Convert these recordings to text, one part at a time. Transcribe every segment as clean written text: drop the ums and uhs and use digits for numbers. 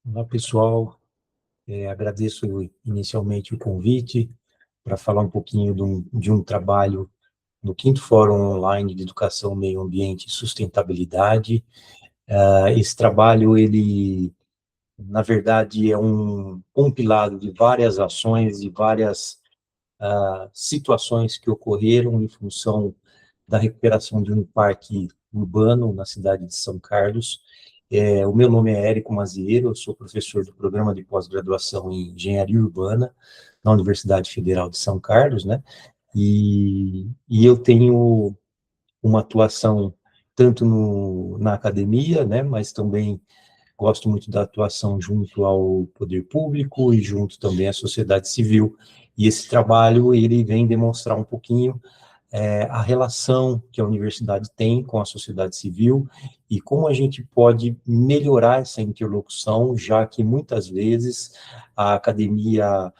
Olá, pessoal. Agradeço inicialmente o convite para falar um pouquinho de um trabalho no quinto Fórum Online de Educação, Meio Ambiente e Sustentabilidade. Esse trabalho, ele, na verdade, é um compilado de várias ações e várias situações que ocorreram em função da recuperação de um parque urbano na cidade de São Carlos. O meu nome é Érico Mazieiro, eu sou professor do programa de pós-graduação em Engenharia Urbana na Universidade Federal de São Carlos, né? E eu tenho uma atuação tanto na academia, né, mas também gosto muito da atuação junto ao poder público e junto também à sociedade civil. E esse trabalho, ele vem demonstrar um pouquinho a relação que a universidade tem com a sociedade civil e como a gente pode melhorar essa interlocução, já que muitas vezes a academia,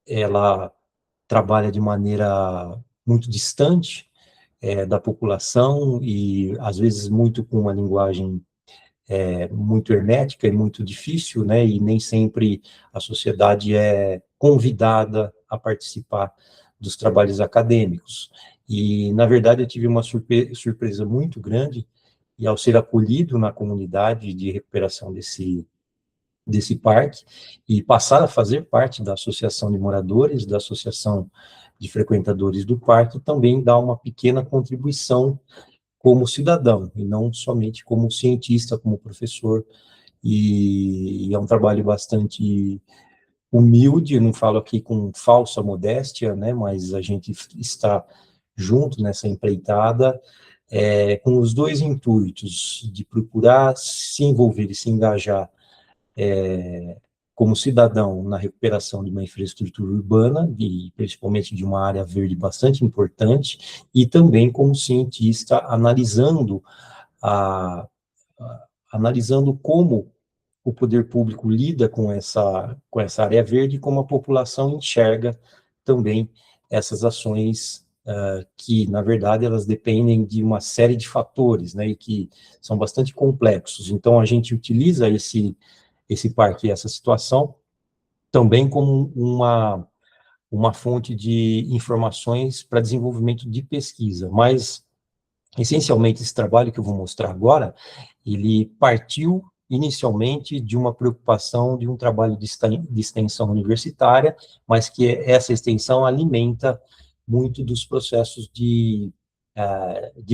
ela trabalha de maneira muito distante da população e, às vezes, muito com uma linguagem muito hermética e muito difícil, né? E nem sempre a sociedade é convidada a participar dos trabalhos acadêmicos. E, na verdade, eu tive uma surpresa muito grande e ao ser acolhido na comunidade de recuperação desse parque e passar a fazer parte da associação de moradores, da associação de frequentadores do parque, também dá uma pequena contribuição como cidadão, e não somente como cientista, como professor, e é um trabalho bastante humilde, eu não falo aqui com falsa modéstia, né, mas a gente está junto nessa empreitada, com os dois intuitos, de procurar se envolver e se engajar como cidadão na recuperação de uma infraestrutura urbana, e principalmente de uma área verde bastante importante, e também como cientista a, analisando como o poder público lida com essa área verde e como a população enxerga também essas ações que, na verdade, elas dependem de uma série de fatores, né, e que são bastante complexos. Então, a gente utiliza esse parque, essa situação, também como uma fonte de informações para desenvolvimento de pesquisa, mas, essencialmente, esse trabalho que eu vou mostrar agora, ele partiu inicialmente de uma preocupação de um trabalho de extensão universitária, mas que essa extensão alimenta muito dos processos de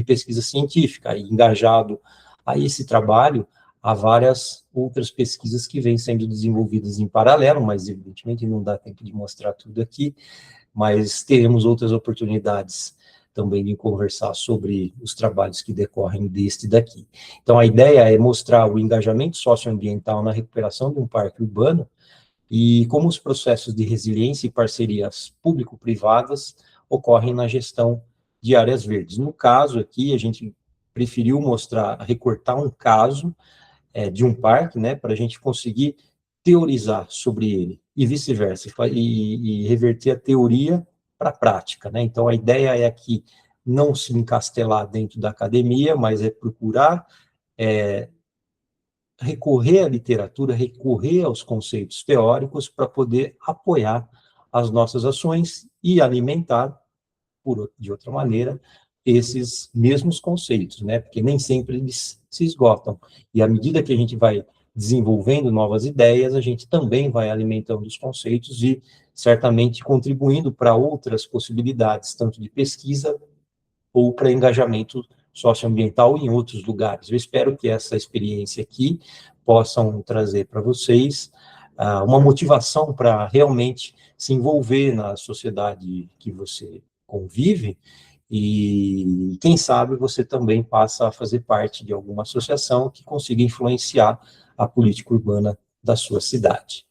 pesquisa científica, e engajado a esse trabalho, há várias outras pesquisas que vêm sendo desenvolvidas em paralelo, mas evidentemente não dá tempo de mostrar tudo aqui, mas teremos outras oportunidades também de conversar sobre os trabalhos que decorrem deste daqui. Então, a ideia é mostrar o engajamento socioambiental na recuperação de um parque urbano e como os processos de resiliência e parcerias público-privadas ocorrem na gestão de áreas verdes. No caso aqui, a gente preferiu mostrar, recortar um caso de um parque, né, para a gente conseguir teorizar sobre ele, e vice-versa, e reverter a teoria para a prática, né? Então, a ideia é aqui não se encastelar dentro da academia, mas é procurar recorrer à literatura, recorrer aos conceitos teóricos para poder apoiar as nossas ações e alimentar, de outra maneira, esses mesmos conceitos, né? Porque nem sempre eles se esgotam. E à medida que a gente vai desenvolvendo novas ideias, a gente também vai alimentando os conceitos e certamente contribuindo para outras possibilidades, tanto de pesquisa ou para engajamento socioambiental em outros lugares. Eu espero que essa experiência aqui possam trazer para vocês uma motivação para realmente se envolver na sociedade que você convive e, quem sabe, você também passa a fazer parte de alguma associação que consiga influenciar a política urbana da sua cidade.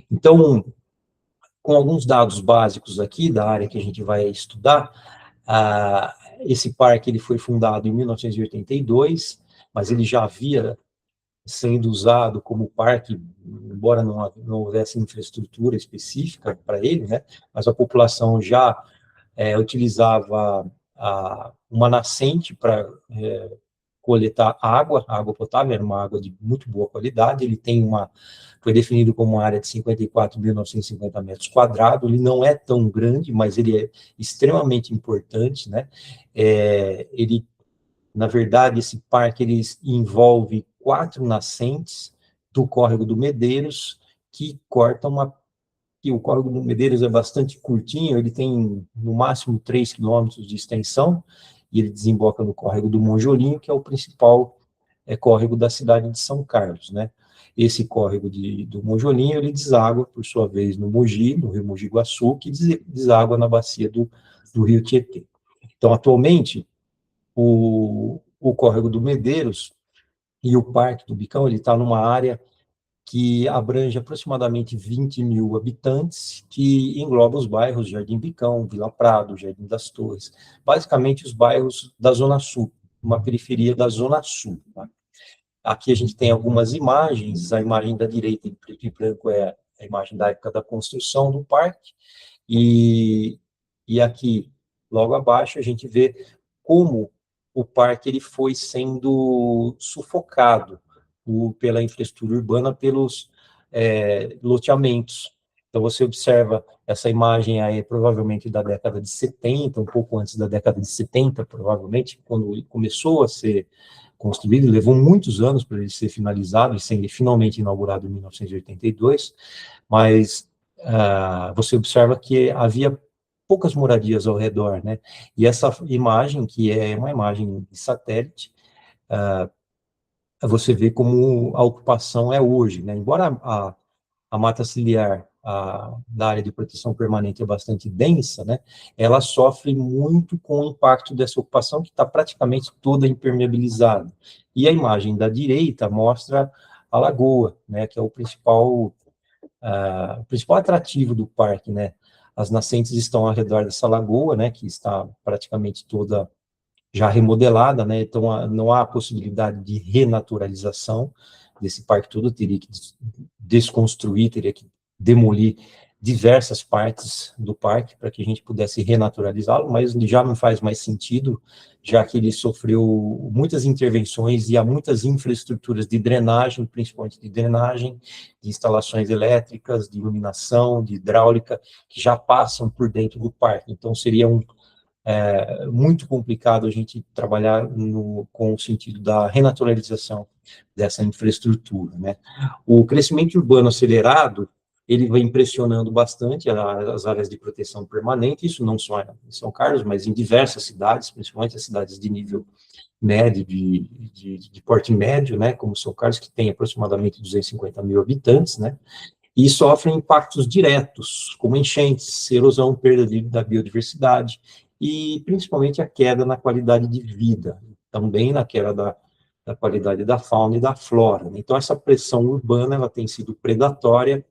Então, com alguns dados básicos aqui da área que a gente vai estudar, esse parque ele foi fundado em 1982, mas ele já havia sendo usado como parque, embora não houvesse infraestrutura específica para ele, né? Mas a população já utilizava uma nascente para coletar a água potável era uma água de muito boa qualidade, ele tem foi definido como uma área de 54.950 metros quadrados, ele não é tão grande, mas ele é extremamente importante, né? Na verdade, esse parque, ele envolve 4 nascentes do Córrego do Medeiros, que cortam que o Córrego do Medeiros é bastante curtinho, ele tem no máximo 3 quilômetros de extensão, e ele desemboca no Córrego do Monjolinho, que é o principal córrego da cidade de São Carlos, né? Esse córrego do Monjolinho, ele deságua, por sua vez, no Mogi, no rio Mogi Guaçu, que deságua na bacia do rio Tietê. Então, atualmente, o Córrego do Medeiros e o Parque do Bicão, ele está numa área que abrange aproximadamente 20 mil habitantes, que engloba os bairros Jardim Bicão, Vila Prado, Jardim das Torres, basicamente os bairros da Zona Sul, uma periferia da Zona Sul. Tá? Aqui a gente tem algumas imagens, a imagem da direita em preto e branco é a imagem da época da construção do parque, e aqui, logo abaixo, a gente vê como o parque ele foi sendo sufocado pela infraestrutura urbana, pelos loteamentos. Então, você observa essa imagem aí, provavelmente da década de 70, um pouco antes da década de 70, provavelmente, quando começou a ser construído, levou muitos anos para ele ser finalizado e sendo finalmente inaugurado em 1982, mas você observa que havia poucas moradias ao redor, né? E essa imagem, que é uma imagem de satélite, você vê como a ocupação é hoje, né? Embora a mata ciliar da área de proteção permanente é bastante densa, né? Ela sofre muito com o impacto dessa ocupação, que está praticamente toda impermeabilizada. E a imagem da direita mostra a lagoa, né? Que é o principal atrativo do parque, né? As nascentes estão ao redor dessa lagoa, né? Que está praticamente toda já remodelada, né? Então não há possibilidade de renaturalização desse parque todo, teria que desconstruir, teria que demolir diversas partes do parque para que a gente pudesse renaturalizá-lo, mas já não faz mais sentido, já que ele sofreu muitas intervenções e há muitas infraestruturas de drenagem, principalmente de drenagem, de instalações elétricas, de iluminação, de hidráulica, que já passam por dentro do parque. Então, seria muito complicado a gente trabalhar com o sentido da renaturalização dessa infraestrutura, né? O crescimento urbano acelerado, ele vai impressionando bastante as áreas de proteção permanente, isso não só em São Carlos, mas em diversas cidades, principalmente as cidades de nível médio, de porte médio, né, como São Carlos, que tem aproximadamente 250 mil habitantes, né, e sofrem impactos diretos, como enchentes, erosão, perda da biodiversidade, e principalmente a queda na qualidade de vida, também na queda da qualidade da fauna e da flora. Então, essa pressão urbana, ela tem sido predatória,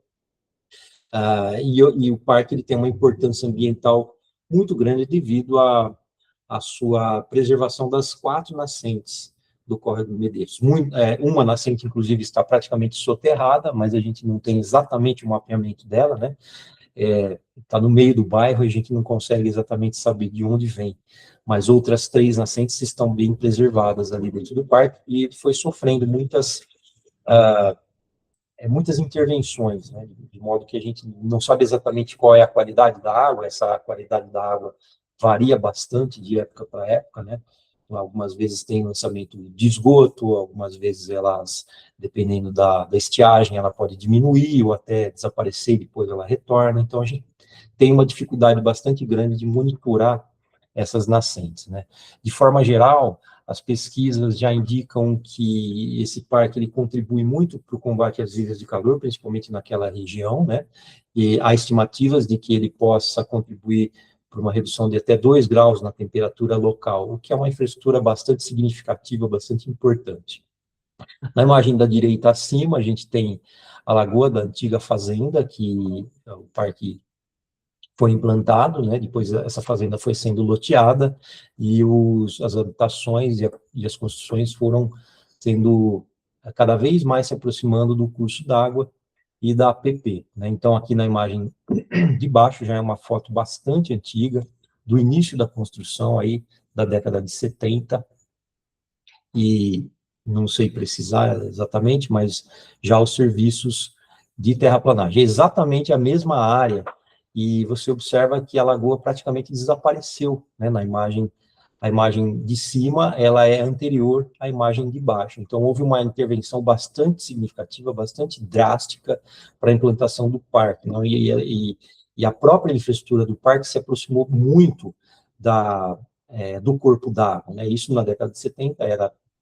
e o parque ele tem uma importância ambiental muito grande devido à sua preservação das 4 nascentes do Córrego do Medeiros. Uma nascente, inclusive, está praticamente soterrada, mas a gente não tem exatamente o mapeamento dela, né? Está no meio do bairro, a gente não consegue exatamente saber de onde vem, mas outras 3 nascentes estão bem preservadas ali dentro do parque, e ele foi sofrendo muitas intervenções, né, de modo que a gente não sabe exatamente qual é a qualidade da água, essa qualidade da água varia bastante de época para época, né, algumas vezes tem lançamento de esgoto, algumas vezes elas, dependendo da estiagem, ela pode diminuir ou até desaparecer e depois ela retorna, então a gente tem uma dificuldade bastante grande de monitorar essas nascentes, né. De forma geral, as pesquisas já indicam que esse parque ele contribui muito para o combate às ilhas de calor, principalmente naquela região, né? E há estimativas de que ele possa contribuir para uma redução de até 2 graus na temperatura local, o que é uma infraestrutura bastante significativa, bastante importante. Na imagem da direita acima, a gente tem a lagoa da antiga fazenda, que o parque foi implantado, né? Depois essa fazenda foi sendo loteada e as habitações e as construções foram sendo cada vez mais se aproximando do curso d'água e da APP, né? Então, aqui na imagem de baixo já é uma foto bastante antiga, do início da construção aí, da década de 70, e não sei precisar exatamente, mas já os serviços de terraplanagem. É exatamente a mesma área, e você observa que a lagoa praticamente desapareceu, né, na imagem. A imagem de cima, ela é anterior à imagem de baixo. Então, houve uma intervenção bastante significativa, bastante drástica para a implantação do parque, não? E a própria infraestrutura do parque se aproximou muito do corpo d'água, né? Isso na década de 70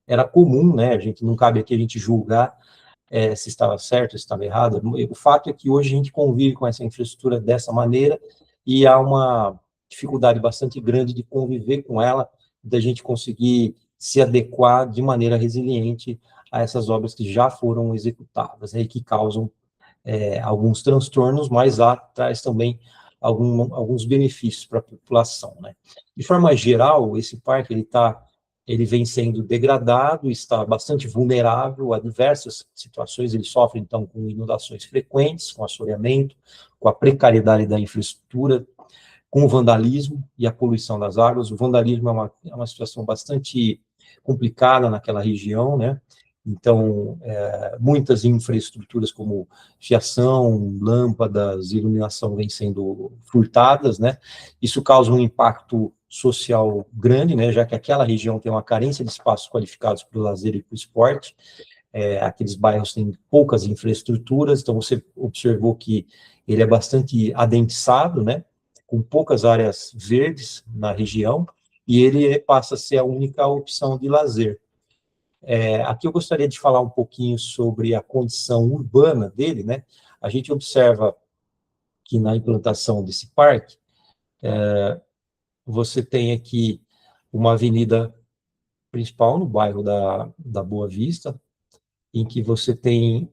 era comum, né? A gente não cabe aqui a gente julgar se estava certo, se estava errado. O fato é que hoje a gente convive com essa infraestrutura dessa maneira e há uma dificuldade bastante grande de conviver com ela, da gente conseguir se adequar de maneira resiliente a essas obras que já foram executadas, né, e que causam alguns transtornos, mas traz também alguns benefícios para a população, né? De forma geral, esse parque ele vem sendo degradado, está bastante vulnerável a diversas situações. Ele sofre então com inundações frequentes, com assoreamento, com a precariedade da infraestrutura, com o vandalismo e a poluição das águas. O vandalismo é uma situação bastante complicada naquela região, né? Então, muitas infraestruturas como fiação, lâmpadas, iluminação vêm sendo furtadas, né? Isso causa um impacto social grande, né? Já que aquela região tem uma carência de espaços qualificados para o lazer e para o esporte. Aqueles bairros têm poucas infraestruturas, então você observou que ele é bastante adensado, né? Com poucas áreas verdes na região, e ele passa a ser a única opção de lazer. Aqui eu gostaria de falar um pouquinho sobre a condição urbana dele, né? A gente observa que na implantação desse parque, você tem aqui uma avenida principal no bairro da Boa Vista, em que você tem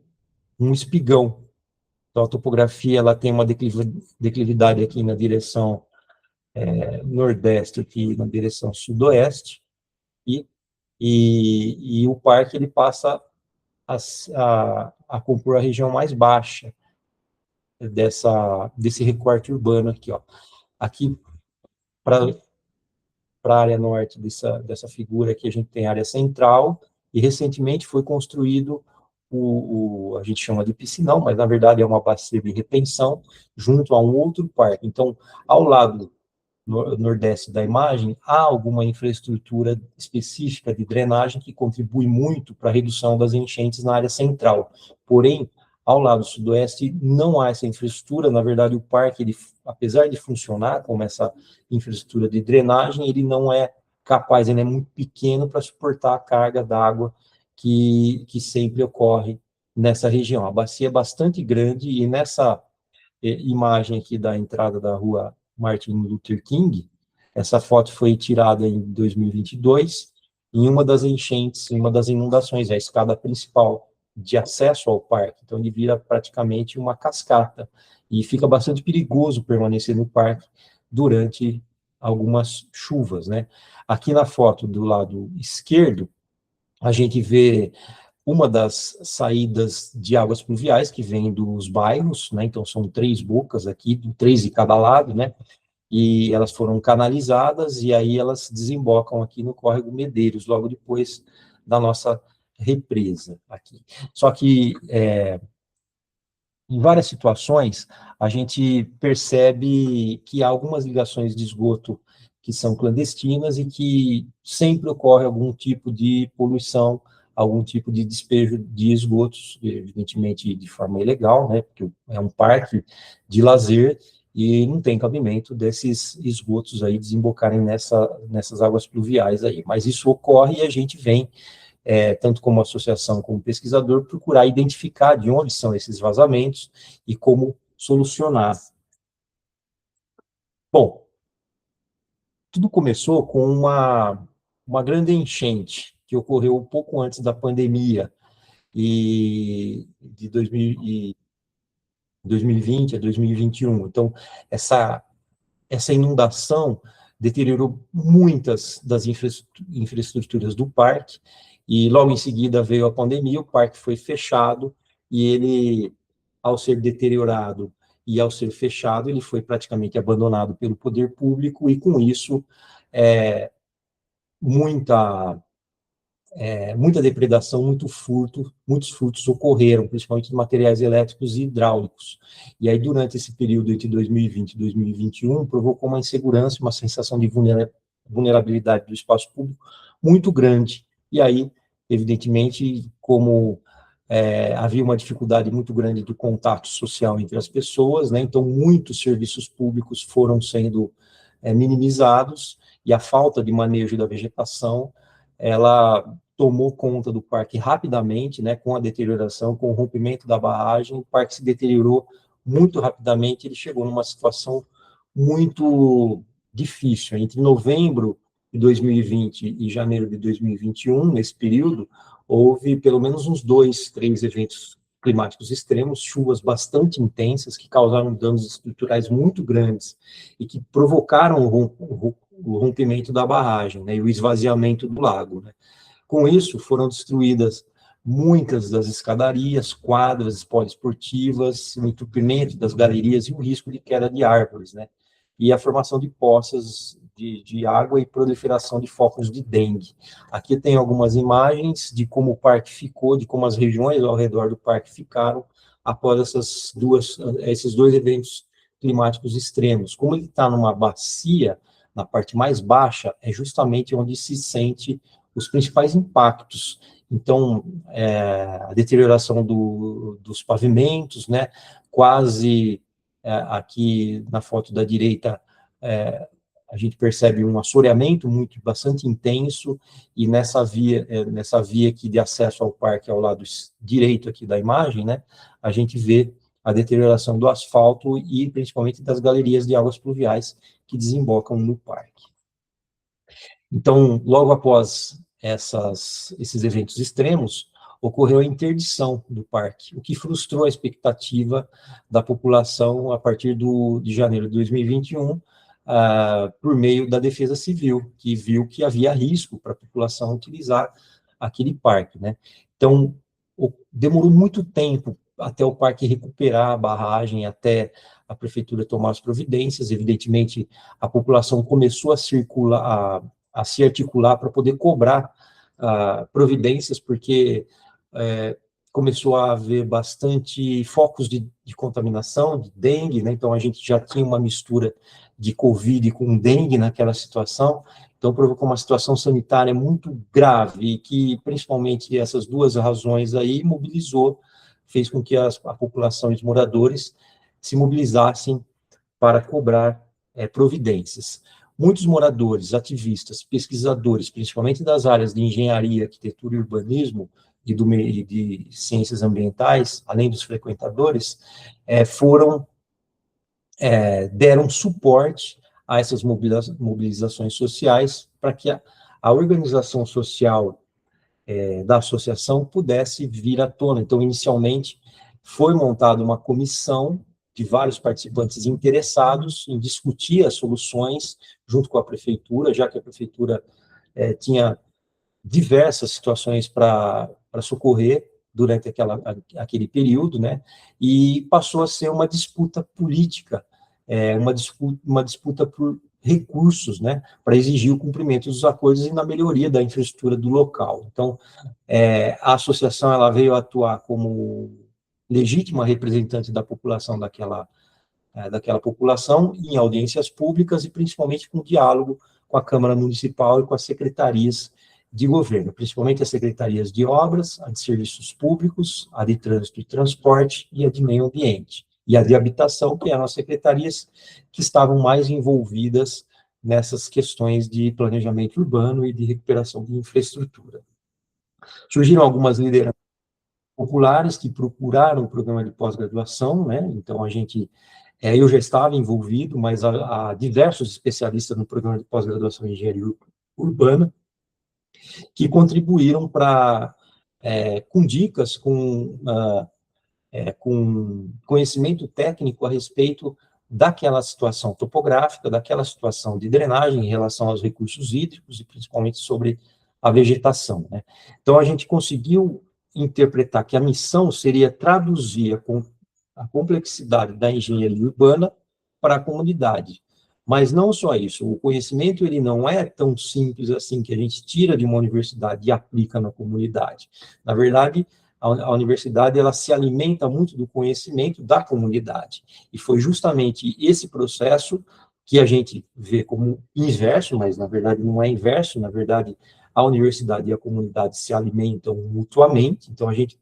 um espigão. Então, a topografia ela tem uma declividade aqui na direção nordeste, aqui na direção sudoeste, e, e o parque ele passa a compor a região mais baixa desse recorte urbano aqui, ó. Aqui, para a área norte dessa figura aqui, a gente tem a área central, e recentemente foi construído a gente chama de piscinão, mas na verdade é uma bacia de retenção, junto a um outro parque. Então, ao lado nordeste da imagem, há alguma infraestrutura específica de drenagem que contribui muito para a redução das enchentes na área central. Porém, ao lado sudoeste, não há essa infraestrutura. Na verdade, o parque, ele, apesar de funcionar como essa infraestrutura de drenagem, ele não é capaz, ele é muito pequeno para suportar a carga d'água que sempre ocorre nessa região. A bacia é bastante grande e nessa imagem aqui da entrada da rua Martin Luther King, essa foto foi tirada em 2022, em uma das enchentes, em uma das inundações, a escada principal de acesso ao parque. Então, ele vira praticamente uma cascata, e fica bastante perigoso permanecer no parque durante algumas chuvas, né? Aqui na foto do lado esquerdo, a gente vê uma das saídas de águas pluviais que vem dos bairros, né? Então são 3 bocas aqui, 3 de cada lado, né? E elas foram canalizadas e aí elas desembocam aqui no córrego Medeiros, logo depois da nossa represa aqui. Só que em várias situações a gente percebe que há algumas ligações de esgoto que são clandestinas e que sempre ocorre algum tipo de poluição, algum tipo de despejo de esgotos, evidentemente de forma ilegal, né, porque é um parque de lazer e não tem cabimento desses esgotos aí desembocarem nessas águas pluviais aí. Mas isso ocorre e a gente vem, tanto como associação como pesquisador, procurar identificar de onde são esses vazamentos e como solucionar. Bom, tudo começou com uma grande enchente que ocorreu um pouco antes da pandemia, e de 2020 a 2021. Então, essa inundação deteriorou muitas das infraestruturas do parque, e logo em seguida veio a pandemia, o parque foi fechado, e ele, ao ser deteriorado e ao ser fechado, ele foi praticamente abandonado pelo poder público, e com isso, muita muita depredação, muitos furtos ocorreram, principalmente de materiais elétricos e hidráulicos. E aí, durante esse período entre 2020 e 2021, provocou uma insegurança, uma sensação de vulnerabilidade do espaço público muito grande. E aí, evidentemente, como havia uma dificuldade muito grande do contato social entre as pessoas, né, então muitos serviços públicos foram sendo minimizados, e a falta de manejo da vegetação, ela tomou conta do parque rapidamente, né, com a deterioração, com o rompimento da barragem, o parque se deteriorou muito rapidamente, ele chegou numa situação muito difícil. Entre novembro de 2020 e janeiro de 2021, nesse período, houve pelo menos uns 2, 3 eventos climáticos extremos, chuvas bastante intensas, que causaram danos estruturais muito grandes e que provocaram o rompimento da barragem, né, e o esvaziamento do lago, né. Com isso, foram destruídas muitas das escadarias, quadras poliesportivas, o entupimento das galerias e o risco de queda de árvores, né, e a formação de poças de água e proliferação de focos de dengue. Aqui tem algumas imagens de como o parque ficou, de como as regiões ao redor do parque ficaram após esses dois eventos climáticos extremos. Como ele está numa bacia, na parte mais baixa, é justamente onde se sente os principais impactos. Então, a deterioração dos pavimentos, né, quase aqui na foto da direita, a gente percebe um assoreamento bastante intenso, e nessa via aqui de acesso ao parque, ao lado direito aqui da imagem, né, a gente vê a deterioração do asfalto e principalmente das galerias de águas pluviais que desembocam no parque. Então, logo após esses eventos extremos, ocorreu a interdição do parque, o que frustrou a expectativa da população a partir de janeiro de 2021, por meio da Defesa Civil, que viu que havia risco para a população utilizar aquele parque, né? Então, demorou muito tempo até o parque recuperar a barragem, até a prefeitura tomar as providências. Evidentemente, a população começou a se articular para poder cobrar providências, porque começou a haver bastante focos de contaminação, de dengue, né? Então a gente já tinha uma mistura de Covid com dengue naquela situação, então provocou uma situação sanitária muito grave, e que principalmente essas duas razões aí fez com que a população e os moradores se mobilizassem para cobrar providências. Muitos moradores, ativistas, pesquisadores, principalmente das áreas de engenharia, arquitetura e urbanismo, e de ciências ambientais, além dos frequentadores, deram suporte a essas mobilizações sociais para que a organização social da associação pudesse vir à tona. Então, inicialmente, foi montada uma comissão de vários participantes interessados em discutir as soluções junto com a prefeitura, já que a prefeitura tinha diversas situações para socorrer durante aquele período, né, e passou a ser uma disputa política, uma disputa por recursos, né, para exigir o cumprimento dos acordos e na melhoria da infraestrutura do local. Então, a associação ela veio atuar como legítima representante da população daquela população, em audiências públicas e principalmente com diálogo com a Câmara Municipal e com as secretarias de governo, principalmente as secretarias de obras, a de serviços públicos, a de trânsito e transporte e a de meio ambiente, e a de habitação, que eram as secretarias que estavam mais envolvidas nessas questões de planejamento urbano e de recuperação de infraestrutura. Surgiram algumas lideranças populares que procuraram o programa de pós-graduação, né? Então eu já estava envolvido, mas há diversos especialistas no programa de pós-graduação em engenharia urbana que contribuíram com dicas, com conhecimento técnico a respeito daquela situação topográfica, daquela situação de drenagem em relação aos recursos hídricos e principalmente sobre a vegetação, né? Então, a gente conseguiu interpretar que a missão seria traduzir a complexidade da engenharia urbana para a comunidade, Mas não só isso, o conhecimento ele não é tão simples assim, que a gente tira de uma universidade e aplica na comunidade. Na verdade, a universidade ela se alimenta muito do conhecimento da comunidade. E foi justamente esse processo que a gente vê como inverso, mas na verdade não é inverso, na verdade a universidade e a comunidade se alimentam mutuamente, então a gente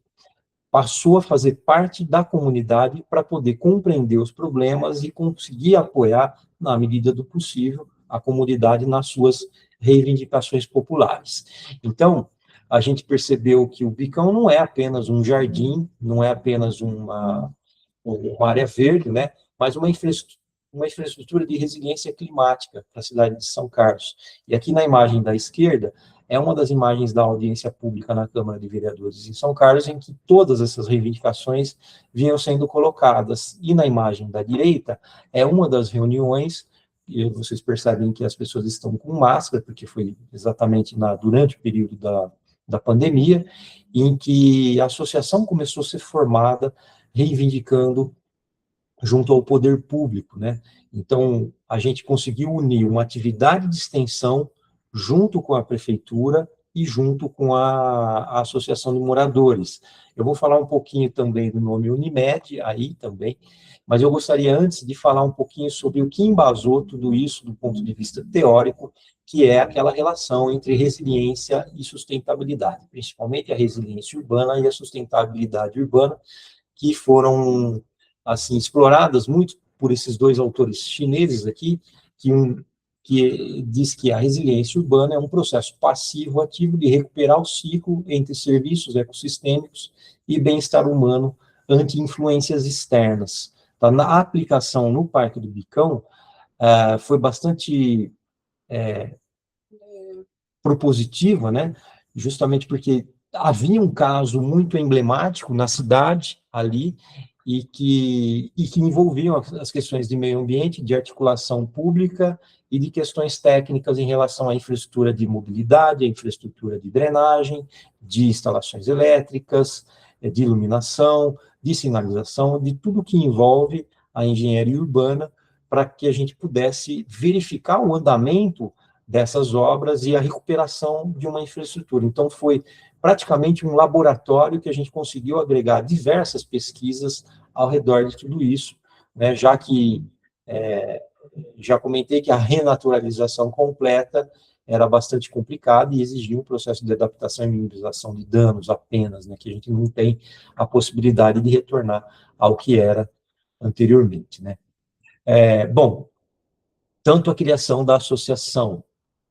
passou a fazer parte da comunidade para poder compreender os problemas e conseguir apoiar, na medida do possível, a comunidade nas suas reivindicações populares. Então, a gente percebeu que o Bicão não é apenas um jardim, não é apenas uma área verde, né, mas uma infraestrutura de resiliência climática para a cidade de São Carlos. E aqui na imagem da esquerda, é uma das imagens da audiência pública na Câmara de Vereadores em São Carlos, em que todas essas reivindicações vinham sendo colocadas. E na imagem da direita, é uma das reuniões, e vocês percebem que as pessoas estão com máscara, porque foi exatamente durante o período da pandemia, em que a associação começou a ser formada, reivindicando junto ao poder público, né? Então, a gente conseguiu unir uma atividade de extensão junto com a prefeitura e junto com a associação de moradores. Eu vou falar um pouquinho também do nome Unimed, aí também, mas eu gostaria antes de falar um pouquinho sobre o que embasou tudo isso do ponto de vista teórico, que é aquela relação entre resiliência e sustentabilidade, principalmente a resiliência urbana e a sustentabilidade urbana, que foram assim exploradas muito por esses dois autores chineses aqui, que diz que a resiliência urbana é um processo passivo-ativo de recuperar o ciclo entre serviços ecossistêmicos e bem-estar humano ante influências externas. Tá? Na aplicação no Parque do Bicão, foi bastante propositiva, né? Justamente porque havia um caso muito emblemático na cidade ali, e que envolviam as questões de meio ambiente, de articulação pública e de questões técnicas em relação à infraestrutura de mobilidade, à infraestrutura de drenagem, de instalações elétricas, de iluminação, de sinalização, de tudo que envolve a engenharia urbana, para que a gente pudesse verificar o andamento dessas obras e a recuperação de uma infraestrutura. Então, foi praticamente um laboratório que a gente conseguiu agregar diversas pesquisas ao redor de tudo isso, né, já que já comentei que a renaturalização completa era bastante complicada e exigia um processo de adaptação e minimização de danos apenas, né, que a gente não tem a possibilidade de retornar ao que era anteriormente, né. Bom, tanto a criação da associação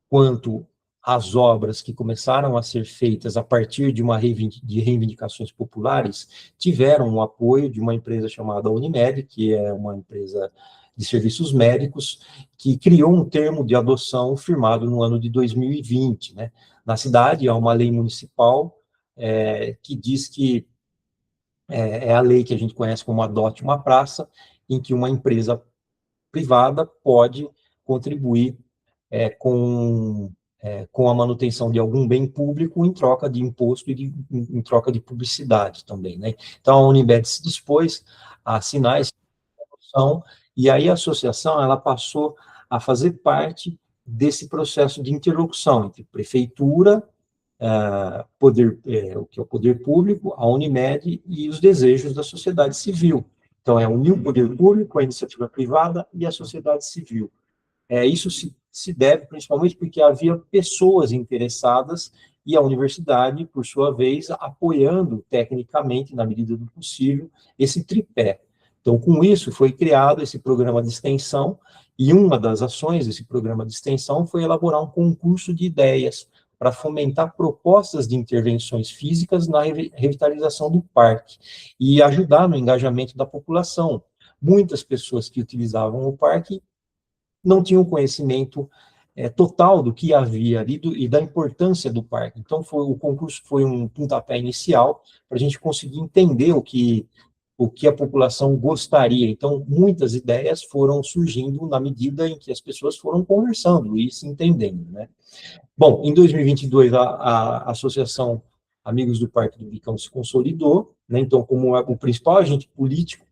quanto as obras que começaram a ser feitas a partir de reivindicações populares tiveram o apoio de uma empresa chamada Unimed, que é uma empresa de serviços médicos, que criou um termo de adoção firmado no ano de 2020, né? Na cidade, há uma lei municipal que diz que é a lei que a gente conhece como Adote uma Praça, em que uma empresa privada pode contribuir com a manutenção de algum bem público em troca de imposto e em troca de publicidade também, né? Então, a Unimed se dispôs a assinar essa associação, e aí a associação ela passou a fazer parte desse processo de interlocução entre prefeitura, o que é o poder público, a Unimed e os desejos da sociedade civil. Então, é unir o poder público, a iniciativa privada e a sociedade civil. Isso se deve principalmente porque havia pessoas interessadas e a universidade, por sua vez, apoiando tecnicamente, na medida do possível, esse tripé. Então, com isso, foi criado esse programa de extensão, e uma das ações desse programa de extensão foi elaborar um concurso de ideias para fomentar propostas de intervenções físicas na revitalização do parque e ajudar no engajamento da população. Muitas pessoas que utilizavam o parque não tinham conhecimento total do que havia ali e da importância do parque. Então, o concurso foi um pontapé inicial para a gente conseguir entender o que a população gostaria. Então, muitas ideias foram surgindo na medida em que as pessoas foram conversando e se entendendo, né? Bom, em 2022, a Associação Amigos do Parque do Bicão se consolidou, né? Então, como o principal agente político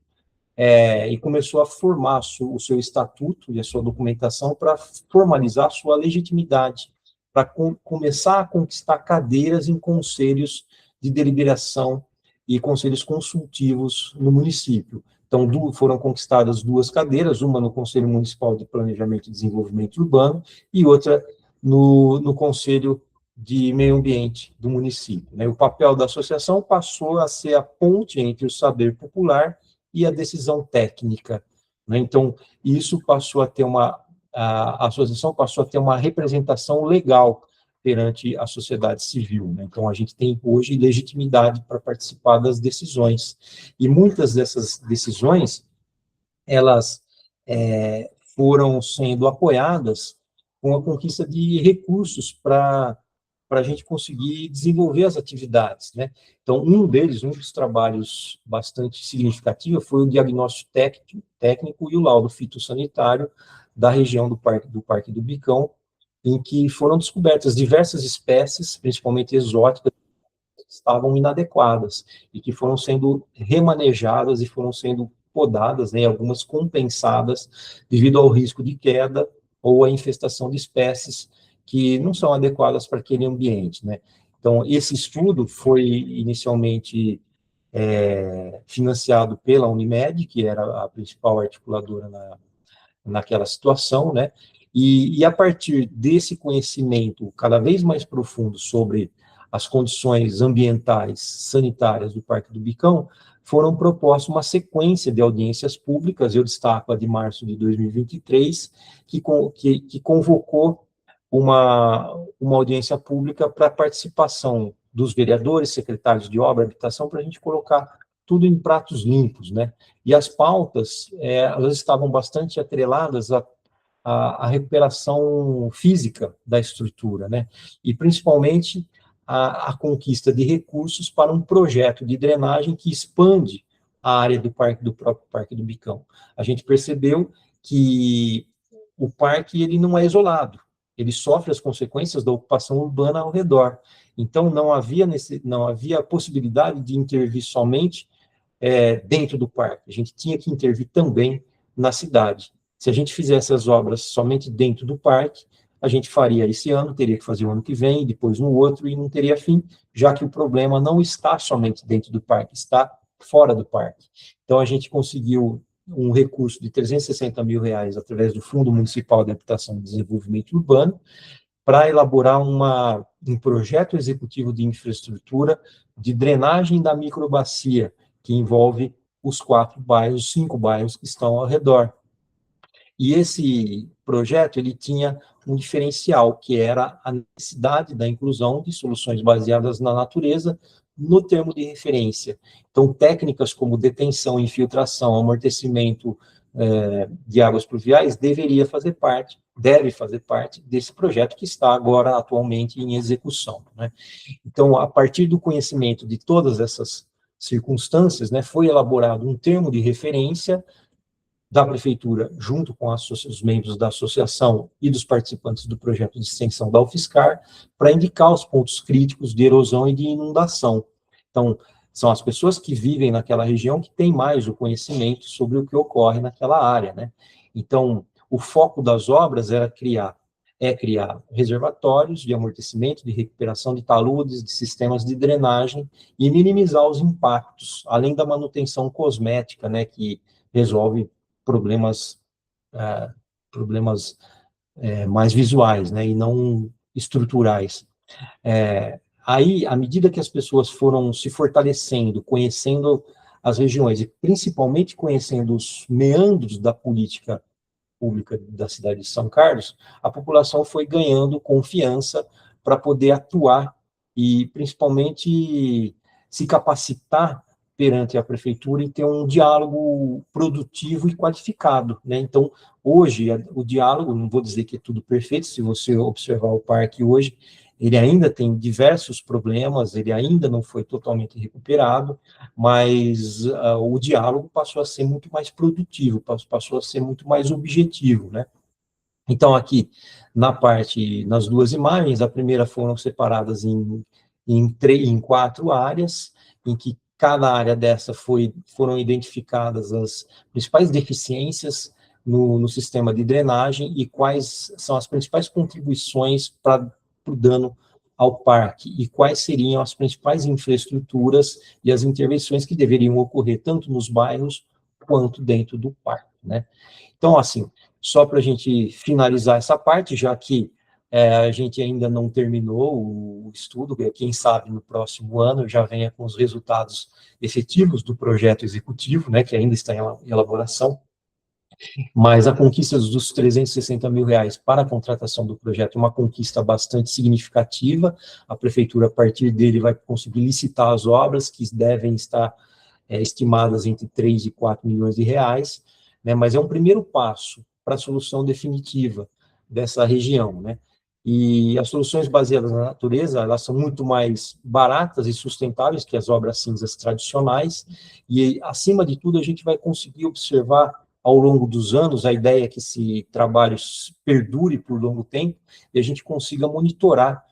e começou a formar o seu estatuto e a sua documentação para formalizar a sua legitimidade, para começar a conquistar cadeiras em conselhos de deliberação e conselhos consultivos no município. Então, foram conquistadas 2 cadeiras, uma no Conselho Municipal de Planejamento e Desenvolvimento Urbano e outra no Conselho de Meio Ambiente do município, né? O papel da associação passou a ser a ponte entre o saber popular e a decisão técnica, né? Então, isso passou a ter a associação passou a ter uma representação legal perante a sociedade civil, né? Então, a gente tem hoje legitimidade para participar das decisões, e muitas dessas decisões, elas foram sendo apoiadas com a conquista de recursos para a gente conseguir desenvolver as atividades, né? Então, um dos trabalhos bastante significativos foi o diagnóstico técnico e o laudo fitossanitário da região do Parque do Bicão, em que foram descobertas diversas espécies, principalmente exóticas, que estavam inadequadas e que foram sendo remanejadas e foram sendo podadas, né, algumas compensadas devido ao risco de queda ou à infestação de espécies que não são adequadas para aquele ambiente, né? Então, esse estudo foi inicialmente financiado pela Unimed, que era a principal articuladora naquela situação, né? E a partir desse conhecimento cada vez mais profundo sobre as condições ambientais, sanitárias do Parque do Bicão, foram propostas uma sequência de audiências públicas, eu destaco a de março de 2023, que convocou uma audiência pública para a participação dos vereadores, secretários de obra, habitação, para a gente colocar tudo em pratos limpos, né? E as pautas, elas estavam bastante atreladas à recuperação física da estrutura, né? E principalmente a conquista de recursos para um projeto de drenagem que expande a área do próprio Parque do Bicão. A gente percebeu que o parque ele não é isolado, ele sofre as consequências da ocupação urbana ao redor. Então, não havia possibilidade de intervir somente dentro do parque, a gente tinha que intervir também na cidade. Se a gente fizesse as obras somente dentro do parque, a gente faria esse ano, teria que fazer o ano que vem, depois no outro, e não teria fim, já que o problema não está somente dentro do parque, está fora do parque. Então, a gente conseguiu um recurso de R$360 mil através do Fundo Municipal de Habitação e Desenvolvimento Urbano, para elaborar um projeto executivo de infraestrutura de drenagem da microbacia, que envolve os 5 bairros que estão ao redor. E esse projeto, ele tinha um diferencial, que era a necessidade da inclusão de soluções baseadas na natureza no termo de referência. Então, técnicas como detenção, infiltração, amortecimento de águas pluviais deve fazer parte desse projeto que está agora atualmente em execução, né? Então, a partir do conhecimento de todas essas circunstâncias, né, foi elaborado um termo de referência da prefeitura, junto com os membros da associação e dos participantes do projeto de extensão da UFSCar, para indicar os pontos críticos de erosão e de inundação. Então, são as pessoas que vivem naquela região que têm mais o conhecimento sobre o que ocorre naquela área, né? Então, o foco das obras era criar reservatórios de amortecimento, de recuperação de taludes, de sistemas de drenagem e minimizar os impactos, além da manutenção cosmética, né, que resolve problemas, mais visuais, né, e não estruturais. Aí, à medida que as pessoas foram se fortalecendo, conhecendo as regiões e principalmente conhecendo os meandros da política pública da cidade de São Carlos, a população foi ganhando confiança para poder atuar e principalmente se capacitar perante a prefeitura e ter um diálogo produtivo e qualificado, né? Então, hoje, o diálogo, não vou dizer que é tudo perfeito, se você observar o parque hoje, ele ainda tem diversos problemas, ele ainda não foi totalmente recuperado, mas o diálogo passou a ser muito mais produtivo, passou a ser muito mais objetivo, né? Então, aqui, nas 2 imagens, a primeira foram separadas em 4 áreas, em que cada área dessa foram identificadas as principais deficiências no sistema de drenagem e quais são as principais contribuições para o dano ao parque e quais seriam as principais infraestruturas e as intervenções que deveriam ocorrer tanto nos bairros quanto dentro do parque, né? Então, assim, só para a gente finalizar essa parte, já que a gente ainda não terminou o estudo, quem sabe no próximo ano já venha com os resultados efetivos do projeto executivo, né, que ainda está em elaboração, mas a conquista dos 360 mil reais para a contratação do projeto é uma conquista bastante significativa. A prefeitura, a partir dele, vai conseguir licitar as obras, que devem estar estimadas entre 3 e 4 milhões de reais, né, mas é um primeiro passo para a solução definitiva dessa região, né? E as soluções baseadas na natureza, elas são muito mais baratas e sustentáveis que as obras cinzas tradicionais, e, acima de tudo, a gente vai conseguir observar ao longo dos anos, a ideia é que esse trabalho perdure por longo tempo e a gente consiga monitorar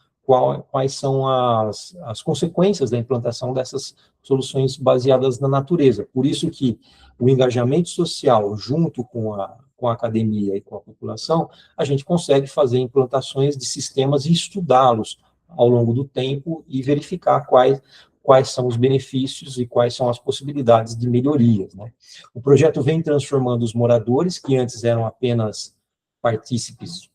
quais são as consequências da implantação dessas soluções baseadas na natureza. Por isso que o engajamento social, junto com a academia e com a população, a gente consegue fazer implantações de sistemas e estudá-los ao longo do tempo e verificar quais são os benefícios e quais são as possibilidades de melhorias, né? O projeto vem transformando os moradores, que antes eram apenas partícipes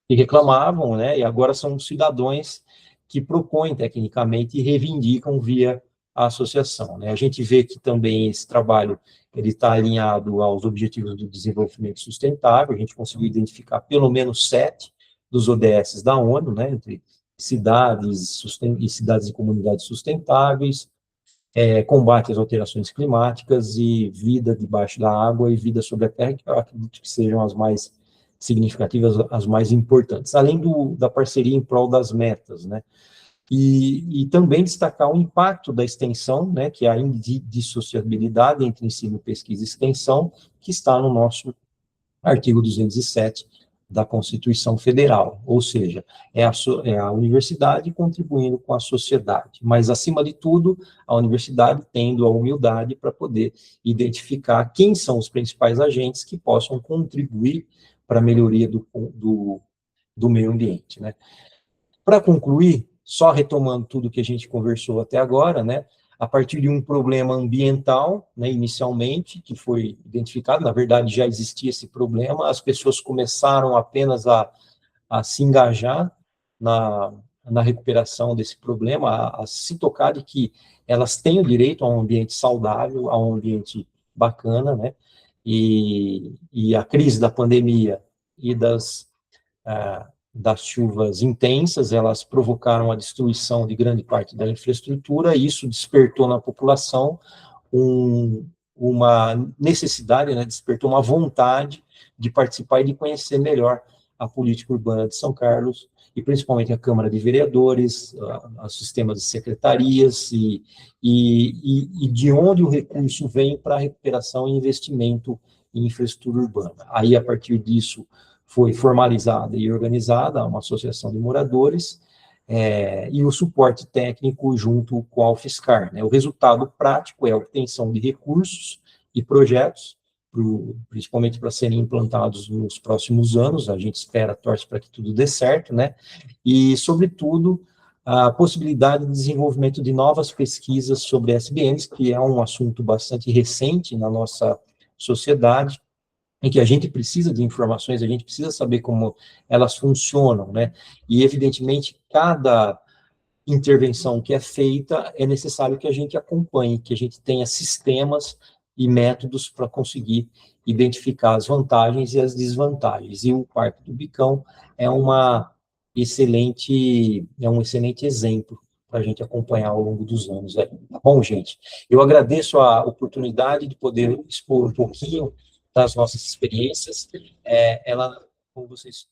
que reclamavam, né, e agora são cidadãos que propõem tecnicamente e reivindicam via a associação, né? A gente vê que também esse trabalho ele está alinhado aos Objetivos do Desenvolvimento Sustentável. A gente conseguiu identificar pelo menos 7 dos ODS da ONU, né, entre cidades e comunidades sustentáveis, combate às alterações climáticas e vida debaixo da água e vida sobre a terra, que eu acredito que sejam as mais significativas, as mais importantes, além da parceria em prol das metas, né? E também destacar o impacto da extensão, né, que é a indissociabilidade entre ensino, pesquisa e extensão, que está no nosso artigo 207 da Constituição Federal, ou seja, é a universidade contribuindo com a sociedade, mas, acima de tudo, a universidade tendo a humildade para poder identificar quem são os principais agentes que possam contribuir para a melhoria do meio ambiente, né? Para concluir, só retomando tudo que a gente conversou até agora, né, a partir de um problema ambiental, né, inicialmente, que foi identificado, na verdade já existia esse problema, as pessoas começaram apenas a se engajar na recuperação desse problema, a se tocar de que elas têm o direito a um ambiente saudável, a um ambiente bacana, né, e a crise da pandemia e das chuvas intensas, elas provocaram a destruição de grande parte da infraestrutura, e isso despertou na população uma necessidade, né, despertou uma vontade de participar e de conhecer melhor a política urbana de São Carlos, e principalmente a Câmara de Vereadores, o sistema de secretarias, e de onde o recurso vem para a recuperação e investimento em infraestrutura urbana. Aí, a partir disso, foi formalizada e organizada uma associação de moradores, e o suporte técnico junto com a UFSCar, né? O resultado prático é a obtenção de recursos e projetos, principalmente para serem implantados nos próximos anos. A gente torce para que tudo dê certo, né? E, sobretudo, a possibilidade de desenvolvimento de novas pesquisas sobre SBNs, que é um assunto bastante recente na nossa sociedade, em que a gente precisa de informações, a gente precisa saber como elas funcionam, né? E, evidentemente, cada intervenção que é feita, é necessário que a gente acompanhe, que a gente tenha sistemas e métodos para conseguir identificar as vantagens e as desvantagens. E o Parque do Bicão é um excelente exemplo para a gente acompanhar ao longo dos anos. Tá bom, gente? Eu agradeço a oportunidade de poder expor um pouquinho das nossas experiências. Ela, como vocês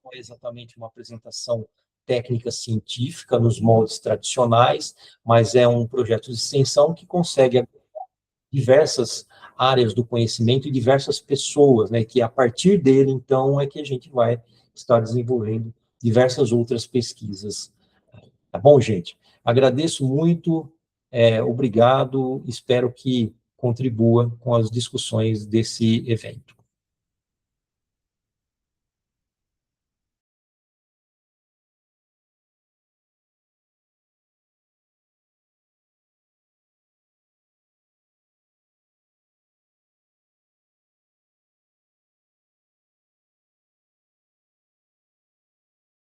não é exatamente uma apresentação técnica científica nos moldes tradicionais, mas é um projeto de extensão que consegue diversas áreas do conhecimento e diversas pessoas, né, que a partir dele, então, é que a gente vai estar desenvolvendo diversas outras pesquisas. Tá bom, gente? Agradeço muito Obrigado, espero que contribua com as discussões desse evento.